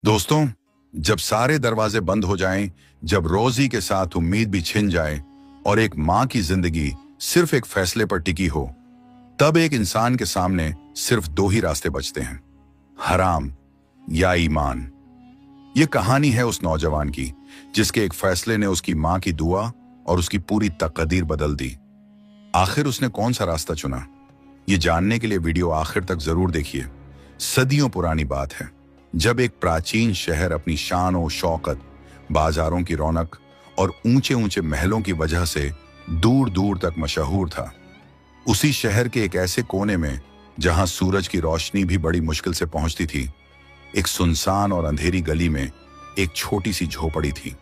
दोस्तों, जब सारे दरवाजे बंद हो जाएं, जब रोजी के साथ उम्मीद भी छिन जाए और एक माँ की जिंदगी सिर्फ एक फैसले पर टिकी हो, तब एक इंसान के सामने सिर्फ दो ही रास्ते बचते हैं, हराम या ईमान। ये कहानी है उस नौजवान की जिसके एक फैसले ने उसकी माँ की दुआ और उसकी पूरी तकदीर बदल दी। आखिर उसने कौन सा रास्ता चुना? ये जानने के लिए वीडियो आखिर तक जरूर देखिए। सदियों पुरानी बात है, जब एक प्राचीन शहर अपनी शान और शौकत, बाजारों की रौनक और ऊंचे ऊंचे महलों की वजह से दूर दूर तक मशहूर था। उसी शहर के एक ऐसे कोने में जहां सूरज की रोशनी भी बड़ी मुश्किल से पहुंचती थी, एक सुनसान और अंधेरी गली में एक छोटी सी झोपड़ी थी।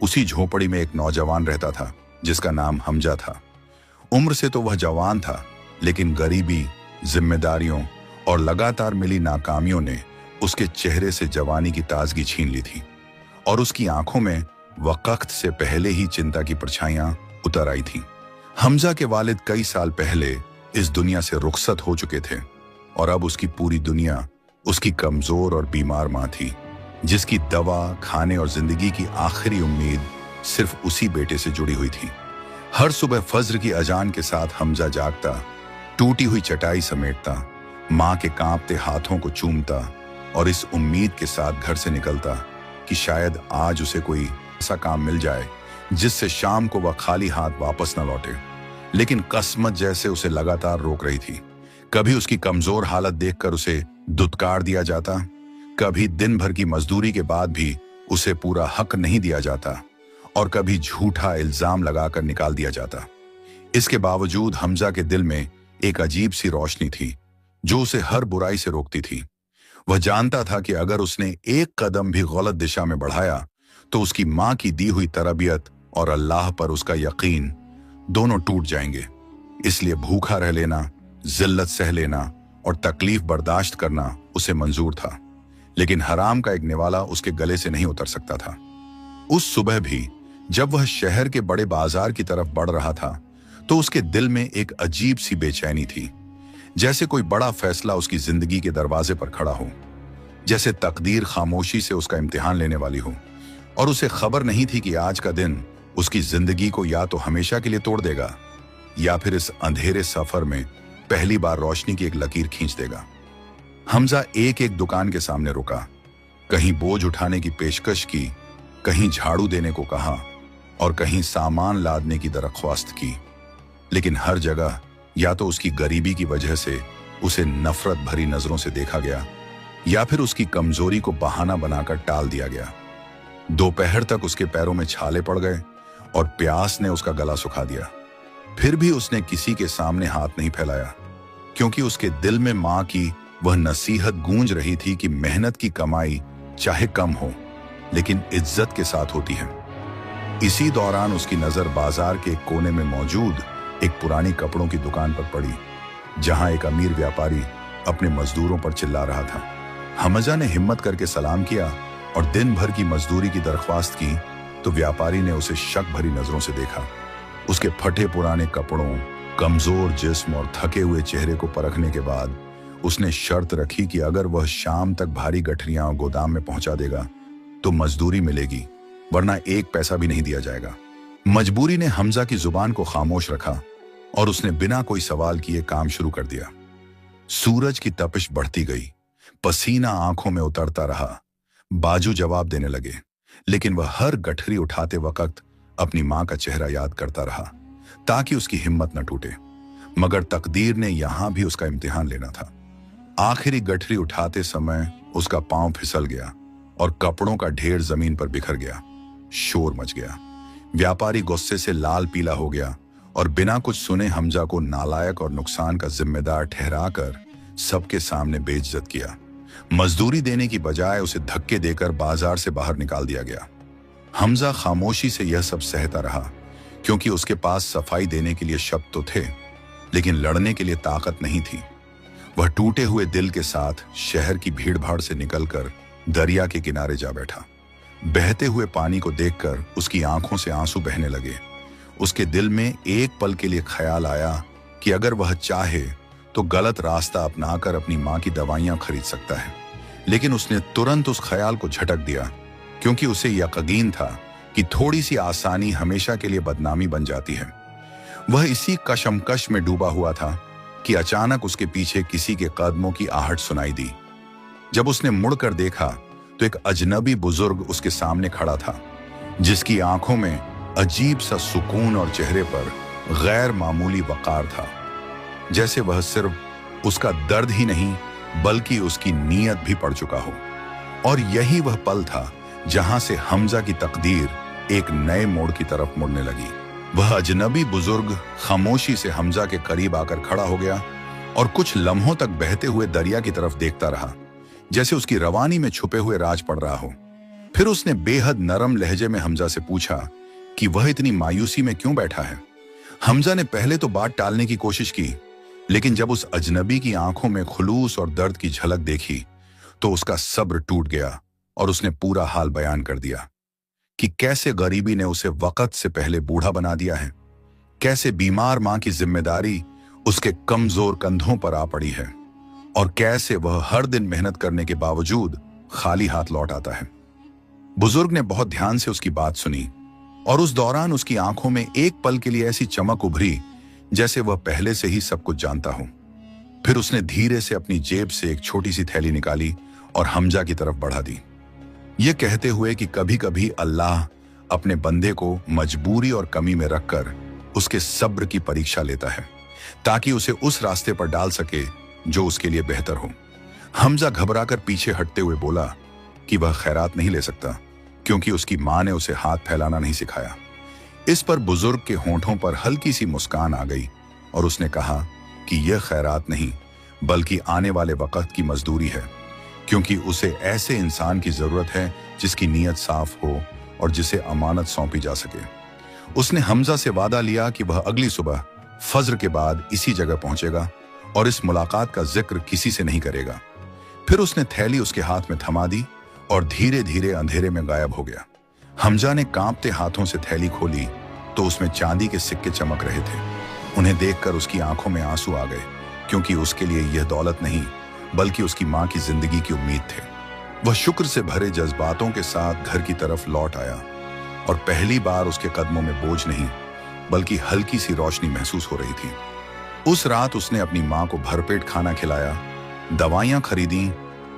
उसी झोपड़ी में एक नौजवान रहता था जिसका नाम हमजा था। उम्र से तो वह जवान था, लेकिन गरीबी, जिम्मेदारियों और लगातार मिली नाकामियों ने उसके चेहरे से जवानी की ताजगी छीन ली थी और उसकी आंखों में वक्त से पहले ही चिंता की परछाइयां उतर आई थीं। हमजा के वालिद कई साल पहले इस दुनिया से रुखसत हो चुके थे और अब उसकी पूरी दुनिया उसकी कमजोर और बीमार मां थी, जिसकी दवा, खाने और जिंदगी की आखिरी उम्मीद सिर्फ उसी बेटे से जुड़ी हुई थी। हर सुबह फज्र की अजान के साथ हमजा जागता, टूटी हुई चटाई समेटता, मां के कांपते हाथों को चूमता और इस उम्मीद के साथ घर से निकलता कि शायद आज उसे कोई ऐसा काम मिल जाए जिससे शाम को वह खाली हाथ वापस न लौटे। लेकिन किस्मत जैसे उसे लगातार रोक रही थी। कभी उसकी कमजोर हालत देखकर उसे धुतकार दिया जाता, कभी दिन भर की मजदूरी के बाद भी उसे पूरा हक नहीं दिया जाता और कभी झूठा इल्जाम लगाकर निकाल दिया जाता। इसके बावजूद हमजा के दिल में एक अजीब सी रोशनी थी जो उसे हर बुराई से रोकती थी। वह जानता था कि अगर उसने एक कदम भी गलत दिशा में बढ़ाया तो उसकी मां की दी हुई तरबियत और अल्लाह पर उसका यकीन दोनों टूट जाएंगे। इसलिए भूखा रह लेना, जिल्लत सह लेना और तकलीफ बर्दाश्त करना उसे मंजूर था, लेकिन हराम का एक निवाला उसके गले से नहीं उतर सकता था। उस सुबह भी जब वह शहर के बड़े बाजार की तरफ बढ़ रहा था तो उसके दिल में एक अजीब सी बेचैनी थी, जैसे कोई बड़ा फैसला उसकी जिंदगी के दरवाजे पर खड़ा हो, जैसे तकदीर खामोशी से उसका इम्तिहान लेने वाली हो और उसे खबर नहीं थी कि आज का दिन उसकी जिंदगी को या तो हमेशा के लिए तोड़ देगा या फिर इस अंधेरे सफर में पहली बार रोशनी की एक लकीर खींच देगा। हमजा एक एक दुकान के सामने रुका, कहीं बोझ उठाने की पेशकश की, कहीं झाड़ू देने को कहा और कहीं सामान लादने की दरख्वास्त की, लेकिन हर जगह या तो उसकी गरीबी की वजह से उसे नफरत भरी नजरों से देखा गया या फिर उसकी कमजोरी को बहाना बनाकर टाल दिया गया। दोपहर तक उसके पैरों में छाले पड़ गए और प्यास ने उसका गला सुखा दिया। फिर भी उसने किसी के सामने हाथ नहीं फैलाया, क्योंकि उसके दिल में मां की वह नसीहत गूंज रही थी कि मेहनत की कमाई चाहे कम हो लेकिन इज्जत के साथ होती है। इसी दौरान उसकी नजर बाजार के एक कोने में मौजूद एक पुरानी कपड़ों की दुकान पर पड़ी, जहां एक अमीर व्यापारी अपने मजदूरों पर चिल्ला रहा था। हमजा ने हिम्मत करके सलाम किया और दिन भर की मजदूरी की दरख्वास्त की तो व्यापारी ने उसे शक भरी नजरों से देखा। उसके फटे पुराने कपड़ों, कमजोर जिस्म और थके हुए चेहरे को परखने के बाद उसने शर्त रखी कि अगर वह शाम तक भारी गठरियां गोदाम में पहुंचा देगा तो मजदूरी मिलेगी, वरना एक पैसा भी नहीं दिया जाएगा। मजबूरी ने हमजा की जुबान को खामोश रखा और उसने बिना कोई सवाल किए काम शुरू कर दिया। सूरज की तपिश बढ़ती गई, पसीना आंखों में उतरता रहा। बाजू जवाब देने लगे, लेकिन वह हर गठरी उठाते वक्त अपनी मां का चेहरा याद करता रहा ताकि उसकी हिम्मत न टूटे। मगर तकदीर ने यहां भी उसका इम्तिहान लेना था। आखिरी गठरी उठाते समय उसका पांव फिसल गया और कपड़ों का ढेर जमीन पर बिखर गया। शोर मच गया। व्यापारी गुस्से से लाल पीला हो गया और बिना कुछ सुने हमजा को नालायक और नुकसान का जिम्मेदार ठहराकर सबके सामने बेइज्जत किया। मजदूरी देने की बजाय उसे धक्के देकर बाजार से बाहर निकाल दिया गया। हमजा खामोशी से यह सब सहता रहा, क्योंकि उसके पास सफाई देने के लिए शब्द तो थे, लेकिन लड़ने के लिए ताकत नहीं थी। वह टूटे हुए दिल के साथ शहर की भीड़-भाड़ से निकलकर दरिया के किनारे जा बैठा। बहते हुए पानी को देखकर उसकी आंखों से आंसू बहने लगे। उसके दिल में एक पल के लिए ख्याल आया कि अगर वह चाहे तो गलत रास्ता अपनाकर अपनी मां की दवाइयां खरीद सकता है, लेकिन उसने तुरंत उस ख्याल को झटक दिया, क्योंकि उसे यकीन था कि थोड़ी सी आसानी हमेशा के लिए बदनामी बन जाती है। वह इसी कशमकश में डूबा हुआ था कि अचानक उसके पीछे किसी के कदमों की आहट सुनाई दी। जब उसने मुड़कर देखा तो एक अजनबी बुजुर्ग उसके सामने खड़ा था, जिसकी आंखों में अजीब सा सुकून और चेहरे पर गैर मामूली वकार था, जैसे वह सिर्फ उसका दर्द ही नहीं बल्कि उसकी नीयत भी पड़ चुका हो। और यही वह पल था जहां से हमजा की तकदीर एक नए मोड़ की तरफ मुड़ने लगी। वह अजनबी बुजुर्ग खामोशी से हमजा के करीब आकर खड़ा हो गया और कुछ लम्हों तक बहते हुए दरिया की तरफ देखता रहा, जैसे उसकी रवानी में छुपे हुए राज पड़ रहा हो। फिर उसने बेहद नरम लहजे में हमजा से पूछा कि वह इतनी मायूसी में क्यों बैठा है। हमजा ने पहले तो बात टालने की कोशिश की, लेकिन जब उस अजनबी की आंखों में खुलूस और दर्द की झलक देखी तो उसका सब्र टूट गया और उसने पूरा हाल बयान कर दिया कि कैसे गरीबी ने उसे वक्त से पहले बूढ़ा बना दिया है, कैसे बीमार मां की जिम्मेदारी उसके कमजोर कंधों पर आ पड़ी है और कैसे वह हर दिन मेहनत करने के बावजूद खाली हाथ लौट आता है। बुजुर्ग ने बहुत ध्यान से उसकी बात सुनी और उस दौरान उसकी आंखों में एक पल के लिए ऐसी चमक उभरी जैसे वह पहले से ही सब कुछ जानता हो। फिर उसने धीरे से अपनी जेब से एक छोटी सी थैली निकाली और हमजा की तरफ बढ़ा दी, ये कहते हुए कि कभी कभी अल्लाह अपने बंदे को मजबूरी और कमी में रखकर उसके सब्र की परीक्षा लेता है, ताकि उसे उस रास्ते पर डाल सके जो उसके लिए बेहतर हो। हमजा घबराकर पीछे हटते हुए बोला कि वह खैरात नहीं ले सकता, क्योंकि उसकी मां ने उसे हाथ फैलाना नहीं सिखाया। इस पर बुजुर्ग के होंठों पर हल्की सी मुस्कान आ गई और उसने कहा कि यह खैरात नहीं बल्कि आने वाले वक्त की मजदूरी है, क्योंकि उसे ऐसे इंसान की जरूरत है जिसकी नीयत साफ हो और जिसे अमानत सौंपी जा सके। उसने हमजा से वादा लिया कि वह अगली सुबह फज्र के बाद इसी जगह पहुंचेगा और इस मुलाकात का जिक्र किसी से नहीं करेगा। फिर उसने थैली उसके हाथ में थमा दी और धीरे धीरे अंधेरे में गायब हो गया। हमजा ने कांपते हाथों से थैली खोली तो उसमें चांदी के सिक्के चमक रहे थे। उन्हें देखकर उसकी आंखों में आंसू आ गए, क्योंकि उसके लिए यह दौलत नहीं बल्कि उसकी मां की जिंदगी की उम्मीद थे। वह शुक्र से भरे जज्बातों के साथ घर की तरफ लौट आया और पहली बार उसके कदमों में बोझ नहीं बल्कि हल्की सी रोशनी महसूस हो रही थी। उस रात उसने अपनी मां को भरपेट खाना खिलाया, दवाइयां खरीदी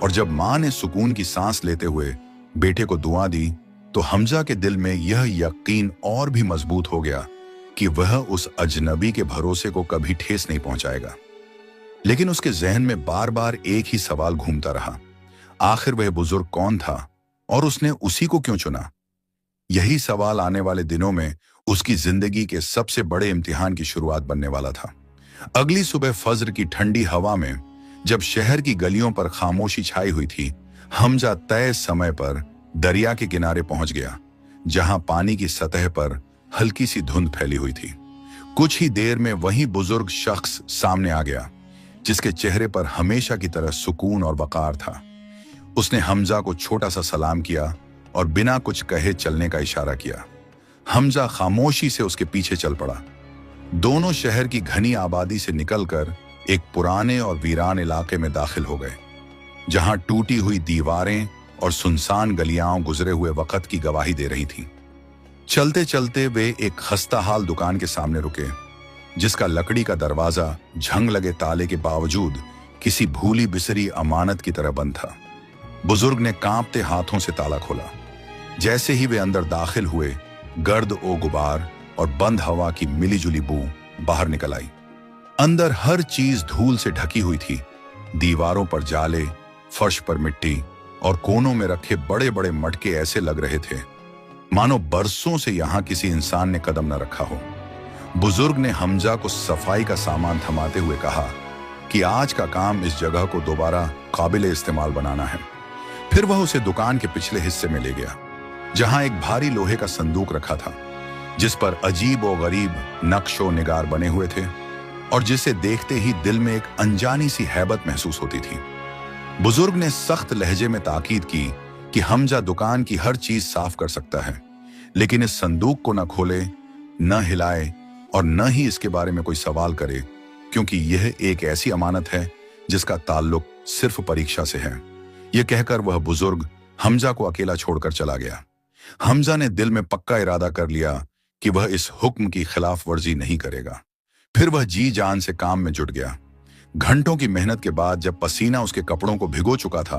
और जब मां ने सुकून की सांस लेते हुए बेटे को दुआ दी तो हमजा के दिल में यह यकीन और भी मजबूत हो गया कि वह उस अजनबी के भरोसे को कभी ठेस नहीं पहुंचाएगा। लेकिन उसके जहन में बार बार एक ही सवाल घूमता रहा, आखिर वह बुजुर्ग कौन था और उसने उसी को क्यों चुना। यही सवाल आने वाले दिनों में उसकी जिंदगी के सबसे बड़े इम्तिहान की शुरुआत बनने वाला था। अगली सुबह फज्र की ठंडी हवा में जब शहर की गलियों पर खामोशी छाई हुई थी, हमजा तय समय पर दरिया के किनारे पहुंच गया, जहां पानी की सतह पर हल्की सी धुंध फैली हुई थी। कुछ ही देर में वही बुजुर्ग शख्स सामने आ गया, जिसके चेहरे पर हमेशा की तरह सुकून और वकार था। उसने हमजा को छोटा सा सलाम किया और बिना कुछ कहे चलने का इशारा किया। हमजा खामोशी से उसके पीछे चल पड़ा। दोनों शहर की घनी आबादी से निकलकर एक पुराने और वीरान इलाके में दाखिल हो गए, जहां टूटी हुई दीवारें और सुनसान गलियां गुजरे हुए वक्त की गवाही दे रही थीं। चलते चलते वे एक खस्ताहाल दुकान के सामने रुके, जिसका लकड़ी का दरवाजा झंग लगे ताले के बावजूद किसी भूली बिसरी अमानत की तरह बंद था। बुजुर्ग ने कांपते हाथों से ताला खोला। जैसे ही वे अंदर दाखिल हुए, गर्द ओ गुबार और बंद हवा की मिलीजुली बू बाहर निकल आई। अंदर हर चीज धूल से ढकी हुई थी। दीवारों पर जाले, फर्श पर मिट्टी और कोनों में रखे बड़े बड़े मटके ऐसे लग रहे थे मानो बरसों से यहां किसी इंसान ने कदम न रखा हो। बुजुर्ग ने हमजा को सफाई का सामान थमाते हुए कहा कि आज का काम इस जगह को दोबारा काबिले इस्तेमाल बनाना है। फिर वह उसे दुकान के पिछले हिस्से में ले गया, जहां एक भारी लोहे का संदूक रखा था, जिस पर अजीब और गरीब नक्शो निगार बने हुए थे और जिसे देखते ही दिल में एक अनजानी सी हैबत महसूस होती थी। बुजुर्ग ने सख्त लहजे में ताकीद की कि हमजा दुकान की हर चीज साफ कर सकता है, लेकिन इस संदूक को न खोले, न हिलाए और न ही इसके बारे में कोई सवाल करे, क्योंकि यह एक ऐसी अमानत है जिसका ताल्लुक सिर्फ परीक्षा से है। यह कहकर वह बुजुर्ग हमजा को अकेला छोड़कर चला गया। हमजा ने दिल में पक्का इरादा कर लिया कि वह इस हुक्म की खिलाफ वर्जी नहीं करेगा। फिर वह जी जान से काम में जुट गया। घंटों की मेहनत के बाद जब पसीना उसके कपड़ों को भिगो चुका था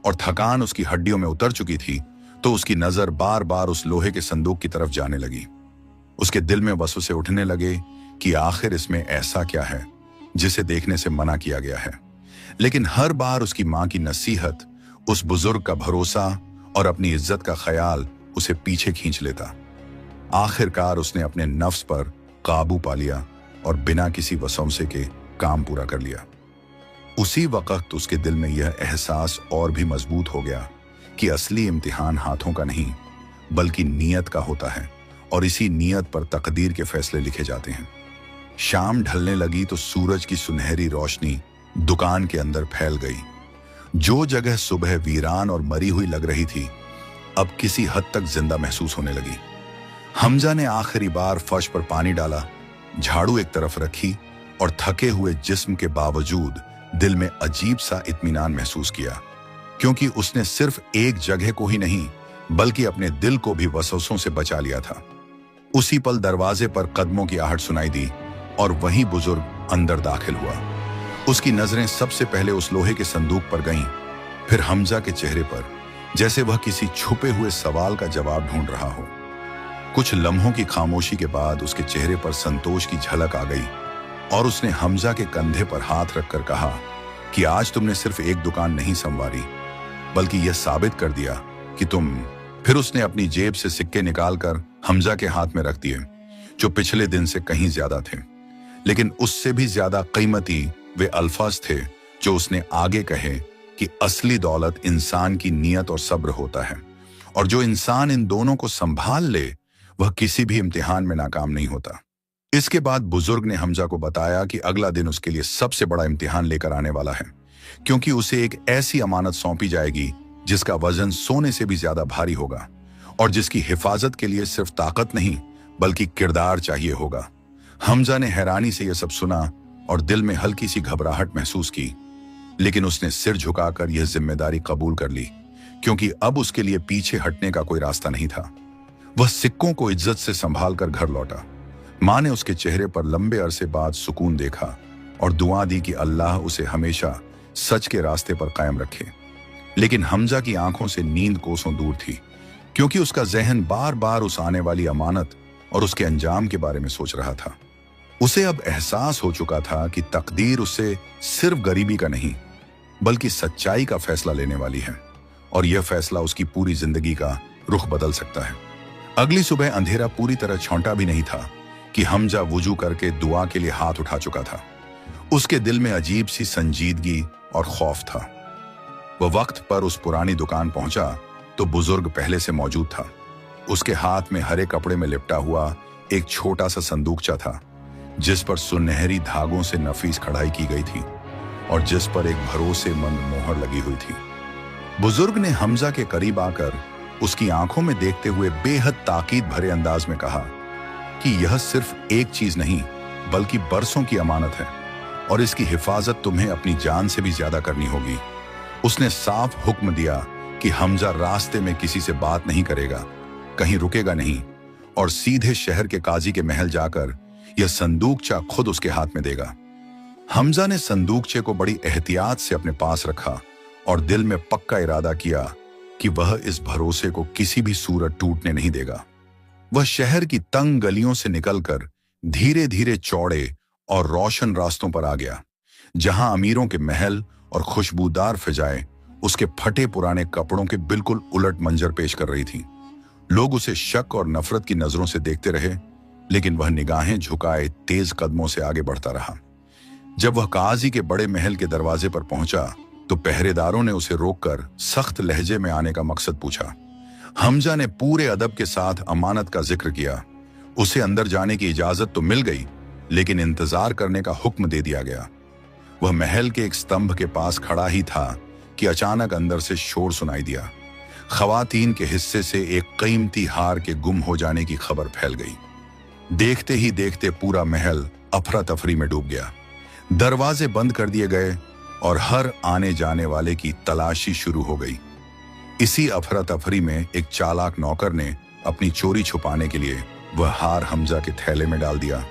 और थकान उसकी हड्डियों में उतर चुकी थी, तो उसकी नजर बार बार उस लोहे के संदूक की तरफ जाने लगी। उसके दिल में वसवसे उठने लगे कि आखिर इसमें ऐसा क्या है जिसे देखने से मना किया गया है। लेकिन हर बार उसकी मां की नसीहत, उस बुजुर्ग का भरोसा और अपनी इज्जत का ख्याल उसे पीछे खींच लेता। आखिरकार उसने अपने नफ्स पर काबू पा लिया और बिना किसी वसवसे के काम पूरा कर लिया। उसी वक्त उसके दिल में यह एहसास और भी मजबूत हो गया कि असली इम्तिहान हाथों का नहीं बल्कि नीयत का होता है, और इसी नीयत पर तकदीर के फैसले लिखे जाते हैं। शाम ढलने लगी तो सूरज की सुनहरी रोशनी दुकान के अंदर फैल गई। जो जगह सुबह वीरान और मरी हुई लग रही थी, अब किसी हद तक जिंदा महसूस होने लगी। हमजा ने आखिरी बार फर्श पर पानी डाला, झाड़ू एक तरफ रखी और थके हुए जिस्म के बावजूद दिल में अजीब सा इत्मीनान महसूस किया, क्योंकि उसने सिर्फ एक जगह को ही नहीं बल्कि अपने दिल को भी वसवसों से बचा लिया था। उसी पल दरवाजे पर कदमों की आहट सुनाई दी और वही बुजुर्ग अंदर दाखिल हुआ। उसकी नजरें सबसे पहले उस लोहे के संदूक पर गईं, फिर हमजा के चेहरे पर, जैसे वह किसी छुपे हुए सवाल का जवाब ढूंढ रहा हो। कुछ लम्हों की खामोशी के बाद उसके चेहरे पर संतोष की झलक आ गई और उसने हमजा के कंधे पर हाथ रखकर कहा कि आज तुमने सिर्फ एक दुकान नहीं संवारी बल्कि यह साबित कर दिया कि तुम। फिर उसने अपनी जेब से सिक्के निकालकर हमजा के हाथ में रख दिए, जो पिछले दिन से कहीं ज्यादा थे। लेकिन उससे भी ज्यादा कीमती वे अल्फाज थे जो उसने आगे कहे कि असली दौलत इंसान की नीयत और सब्र होता है, और जो इंसान इन दोनों को संभाल ले वह किसी भी इम्तिहान में नाकाम नहीं होता। इसके बाद बुजुर्ग ने हमजा को बताया कि अगला दिन उसके लिए सबसे बड़ा इम्तिहान लेकर आने वाला है, क्योंकि उसे एक ऐसी अमानत सौंपी जाएगी जिसका वजन सोने से भी ज्यादा भारी होगा और जिसकी हिफाजत के लिए सिर्फ ताकत नहीं बल्कि किरदार चाहिए होगा। हमजा ने हैरानी से यह सब सुना और दिल में हल्की सी घबराहट महसूस की, लेकिन उसने सिर झुकाकर यह जिम्मेदारी कबूल कर ली, क्योंकि अब उसके लिए पीछे हटने का कोई रास्ता नहीं था। वह सिक्कों को इज्जत से संभाल कर घर लौटा। मां ने उसके चेहरे पर लंबे अरसे बाद सुकून देखा और दुआ दी कि अल्लाह उसे हमेशा सच के रास्ते पर कायम रखे। लेकिन हमजा की आंखों से नींद कोसों दूर थी, क्योंकि उसका जहन बार बार उस आने वाली अमानत और उसके अंजाम के बारे में सोच रहा था। उसे अब एहसास हो चुका था कि तकदीर उससे सिर्फ गरीबी का नहीं बल्कि सच्चाई का फैसला लेने वाली है, और यह फैसला उसकी पूरी जिंदगी का रुख बदल सकता है। अगली सुबह अंधेरा पूरी तरह छौंटा भी नहीं था कि हमजा वुजू करके दुआ के लिए हाथ उठा चुका था। उसके दिल में अजीब सी संजीदगी और खौफ था। वह वक्त पर उस पुरानी दुकान पहुंचा तो बुजुर्ग पहले से मौजूद था। उसके हाथ में हरे कपड़े में लिपटा हुआ एक छोटा सा संदूकचा था, जिस पर सुनहरी धागों से नफीस कढ़ाई की गई थी और जिस पर एक भरोसेमंद मोहर लगी हुई थी। बुजुर्ग ने हमजा के करीब आकर उसकी आंखों में देखते हुए बेहद ताकीद भरे अंदाज में कहा कि यह सिर्फ एक चीज नहीं बल्कि बरसों की अमानत है, और इसकी हिफाजत तुम्हें अपनी जान से भी ज्यादा करनी होगी। उसने साफ हुक्म दिया कि हमजा रास्ते में किसी से बात नहीं करेगा, कहीं रुकेगा नहीं, और सीधे शहर के काजी के महल जाकर यह संदूकचा खुद उसके हाथ में देगा। हमजा ने संदूकचे को बड़ी एहतियात से अपने पास रखा और दिल में पक्का इरादा किया कि वह इस भरोसे को किसी भी सूरत टूटने नहीं देगा। वह शहर की तंग गलियों से निकलकर धीरे धीरे चौड़े और रोशन रास्तों पर आ गया, जहां अमीरों के महल और खुशबूदार फिजाएं उसके फटे पुराने कपड़ों के बिल्कुल उलट मंजर पेश कर रही थीं। लोग उसे शक और नफरत की नजरों से देखते रहे, लेकिन वह निगाहें झुकाए तेज कदमों से आगे बढ़ता रहा। जब वह काजी के बड़े महल के दरवाजे पर पहुंचा तो पहरेदारों ने उसे रोककर सख्त लहजे में आने का मकसद पूछा। हमजा ने पूरे अदब के साथ अमानत का जिक्र किया। उसे अंदर जाने की इजाजत तो मिल गई, लेकिन इंतजार करने का हुक्म दे दिया गया। वह महल के एक स्तंभ के पास खड़ा ही था कि अचानक अंदर से शोर सुनाई दिया। खवातीन के हिस्से से एक कीमती हार के गुम हो जाने की खबर फैल गई। देखते ही देखते पूरा महल अफरा तफरी में डूब गया। दरवाजे बंद कर दिए गए और हर आने जाने वाले की तलाशी शुरू हो गई। इसी अफरा तफरी में एक चालाक नौकर ने अपनी चोरी छुपाने के लिए वह हार हमजा के थैले में डाल दिया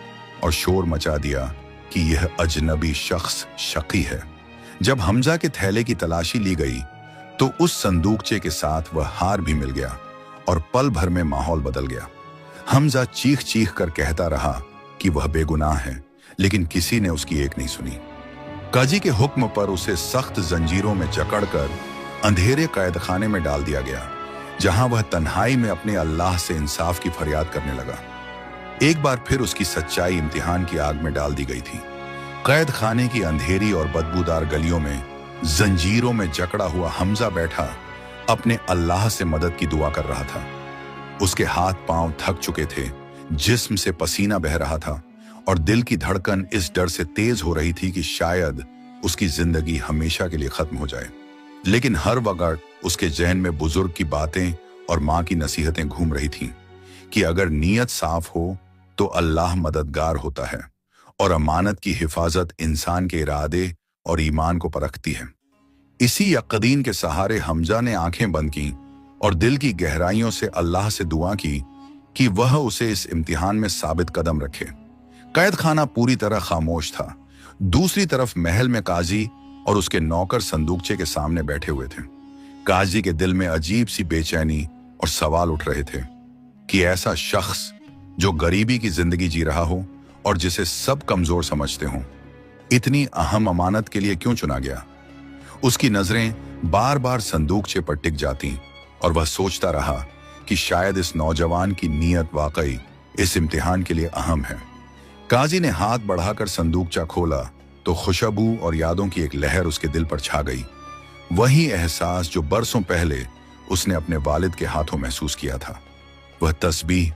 और शोर मचा दिया कि यह अजनबी शख्स शकी है। जब हमजा के थैले की तलाशी ली गई तो उस संदूकचे के साथ वह हार भी मिल गया और पल भर में माहौल बदल गया। हमजा चीख चीख कर कहता रहा कि वह बेगुनाह है, लेकिन किसी ने उसकी एक नहीं सुनी। काजी के हुक्म पर उसे सख्त जंजीरों में जकड़कर अंधेरे कैद खाने में डाल दिया गया, जहां वह तन्हाई में अपने अल्लाह से इंसाफ की फरियाद करने लगा। एक बार फिर उसकी सच्चाई इम्तिहान की आग में डाल दी गई थी। कैद खाने की अंधेरी और बदबूदार गलियों में जंजीरों में जकड़ा हुआ हमजा बैठा अपने अल्लाह से मदद की दुआ कर रहा था। उसके हाथ पांव थक चुके थे, जिस्म से पसीना बह रहा था और दिल की धड़कन इस डर से तेज हो रही थी कि शायद उसकी जिंदगी हमेशा के लिए खत्म हो जाए। लेकिन हर वक्त उसके जहन में बुजुर्ग की बातें और माँ की नसीहतें घूम रही थीं कि अगर नीयत साफ हो तो अल्लाह मददगार होता है और अमानत की हिफाजत इंसान के इरादे और ईमान को परखती है। इसी यकीन के सहारे हमजा ने आंखें बंद की और दिल की गहराइयों से अल्लाह से दुआ की कि वह उसे इस इम्तिहान में साबित कदम रखे। कैद खाना पूरी तरह खामोश था। दूसरी तरफ महल में काजी और उसके नौकर संदूकचे के सामने बैठे हुए थे। काजी के दिल में अजीब सी बेचैनी और सवाल उठ रहे थे कि ऐसा शख्स जो गरीबी की जिंदगी जी रहा हो और जिसे सब कमजोर समझते हों, इतनी अहम अमानत के लिए क्यों चुना गया। उसकी नजरें बार बार संदूकचे पर टिक जाती और वह सोचता रहा कि शायद इस नौजवान की नीयत वाकई इस इम्तिहान के लिए अहम है। काजी ने हाथ बढ़ाकर संदूकचा खोला तो खुशबू और यादों की एक लहर उसके दिल पर छा गई। वही एहसास जो बरसों पहले उसने अपने वालिद के हाथों महसूस किया था। वह तस्बीह,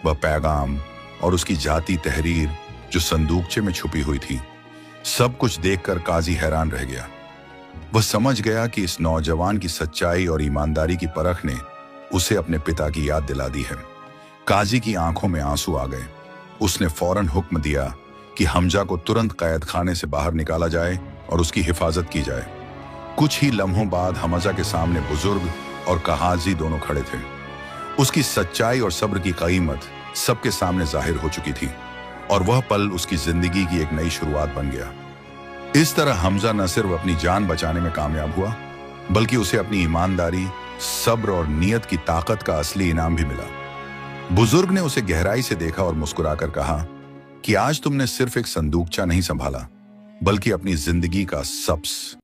वह पैगाम और उसकी जाती तहरीर जो संदूकचे में छुपी हुई थी, सब कुछ देखकर काजी हैरान रह गया। वह समझ गया कि इस नौजवान की सच्चाई और ईमानदारी की परख ने उसे अपने पिता की याद दिला दी है। काजी की आंखों में आंसू आ गए। उसने फौरन हुक्म दिया कि हमजा को तुरंत कैद खाने से बाहर निकाला जाए और उसकी हिफाजत की जाए। कुछ ही लम्हों बाद हमजा के सामने बुजुर्ग और कहाजी दोनों खड़े थे। उसकी सच्चाई और सब्र की कीमत सबके सामने जाहिर हो चुकी थी और वह पल उसकी जिंदगी की एक नई शुरुआत बन गया। इस तरह हमजा न सिर्फ अपनी जान बचाने में कामयाब हुआ, बल्कि उसे अपनी ईमानदारी, सब्र और नियत की ताकत का असली इनाम भी मिला। बुजुर्ग ने उसे गहराई से देखा और मुस्कुराकर कहा कि आज तुमने सिर्फ एक संदूकचा नहीं संभाला, बल्कि अपनी जिंदगी का सबस